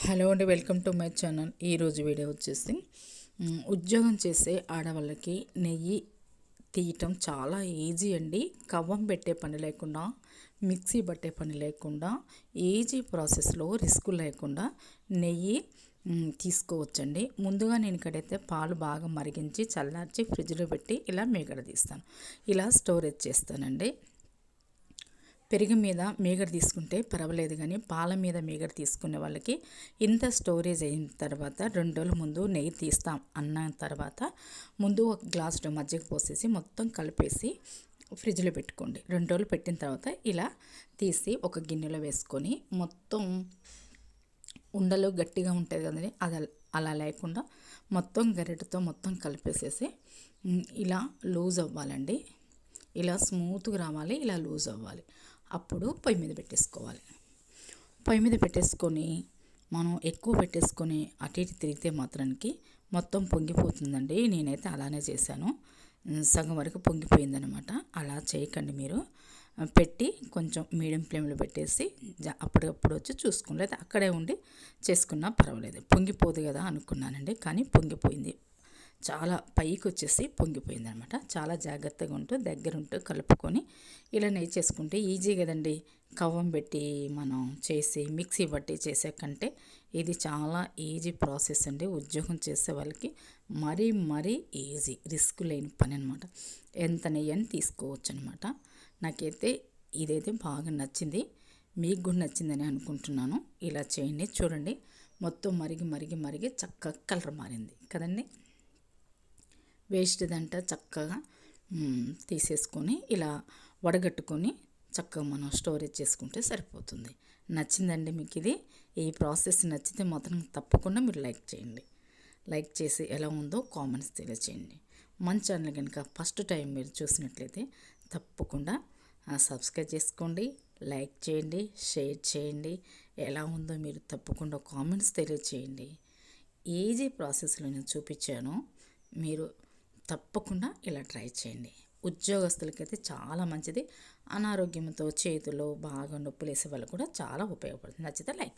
Hello అండి, welcome to my channel. ఈరోజు video వచ్చేసి ఉద్యోగం చేసే ఆడవాళ్ళకి నెయ్యి తీయటం చాలా ఈజీ అండి. కవ్వం పెట్టే పని లేకుండా, మిక్సీ పట్టే పని లేకుండా, ఈజీ ప్రాసెస్లో రిస్క్ లేకుండా నెయ్యి తీసుకోవచ్చండి. ముందుగా నేను ఇక్కడైతే పాలు బాగా మరిగించి చల్లార్చి ఫ్రిడ్జ్లో పెట్టి ఇలా మీగడ తీస్తాను. ఇలా స్టోరేజ్ చేస్తానండి. పెరుగు మీద మీగడ తీసుకుంటే పర్వాలేదు, కానీ పాల మీద మీగడ తీసుకునే వాళ్ళకి ఇంత స్టోరేజ్ అయిన తర్వాత 2 రోజుల ముందు నెయ్యి తీస్తాం అన్న తర్వాత ముందు ఒక గ్లాసు మజ్జిగ పోసేసి మొత్తం కలిపేసి ఫ్రిడ్జ్లో పెట్టుకోండి. 2 రోజులు పెట్టిన తర్వాత ఇలా తీసి ఒక గిన్నెలో వేసుకొని మొత్తం ఉండలు గట్టిగా ఉంటుంది కదండి, అది అలా లేకుండా మొత్తం గరిటెతో మొత్తం కలిపేసేసి ఇలా లూజ్ అవ్వాలండి. ఇలా స్మూత్గా రావాలి, ఇలా లూజ్ అవ్వాలి. అప్పుడు పొయ్యి మీద పెట్టేసుకోవాలి. పొయ్యి మీద పెట్టేసుకొని మనం ఎక్కువ పెట్టేసుకొని అటు ఇటు తిరిగితే మాత్రానికి మొత్తం పొంగిపోతుందండి. నేనైతే అలానే చేశాను, సగం వరకు పొంగిపోయిందనమాట. అలా చేయకండి మీరు. పెట్టి కొంచెం మీడియం ఫ్లేమ్లో పెట్టేసి అప్పటికప్పుడు వచ్చి చూసుకోండి, లేదా అక్కడే ఉండి చేసుకున్నా పర్వాలేదు. పొంగిపోదు కదా అనుకున్నానండి, కానీ పొంగిపోయింది. చాలా పైకి వచ్చేసి పొంగిపోయింది అనమాట. చాలా జాగ్రత్తగా ఉంటూ దగ్గరుంటూ కలుపుకొని ఇలా నెయ్యి చేసుకుంటే ఈజీ కదండి. కవ్వం పెట్టి మనం చేసి మిక్సీ పట్టి చేసే కంటే ఇది చాలా ఈజీ ప్రాసెస్ అండి. ఉద్యోగం చేసే వాళ్ళకి మరీ ఈజీ, రిస్క్ లేని పని అనమాట. ఎంత నెయ్యి అని తీసుకోవచ్చు అనమాట. నాకైతే ఇదైతే బాగా నచ్చింది, మీకు కూడా నచ్చిందని అనుకుంటున్నాను. ఇలా చేయండి. చూడండి, మొత్తం మరిగి చక్కగా కలర్ మారింది కదండి. వేస్ట్దంతా చక్కగా తీసేసుకొని ఇలా వడగట్టుకొని చక్కగా మనం స్టోరేజ్ చేసుకుంటే సరిపోతుంది. నచ్చిందండి మీకు ఇది? ఈ ప్రాసెస్ నచ్చితే మాత్రం తప్పకుండా మీరు లైక్ చేయండి. లైక్ చేసి ఎలా ఉందో కామెంట్స్ తెలియచేయండి. మన ఛానల్ కనుక ఫస్ట్ టైం మీరు చూసినట్లయితే తప్పకుండా సబ్స్క్రైబ్ చేసుకోండి, లైక్ చేయండి, షేర్ చేయండి. ఎలా ఉందో మీరు తప్పకుండా కామెంట్స్ తెలియచేయండి. ఈజీ ప్రాసెస్లో నేను చూపించాను, మీరు తప్పకుండా ఇలా ట్రై చేయండి. ఉద్యోగస్తులకైతే చాలా మంచిది. అనారోగ్యంతో చేతులు బాగా నొప్పులు వేసే వాళ్ళు కూడా చాలా ఉపయోగపడుతుంది. నచ్చితే లైక్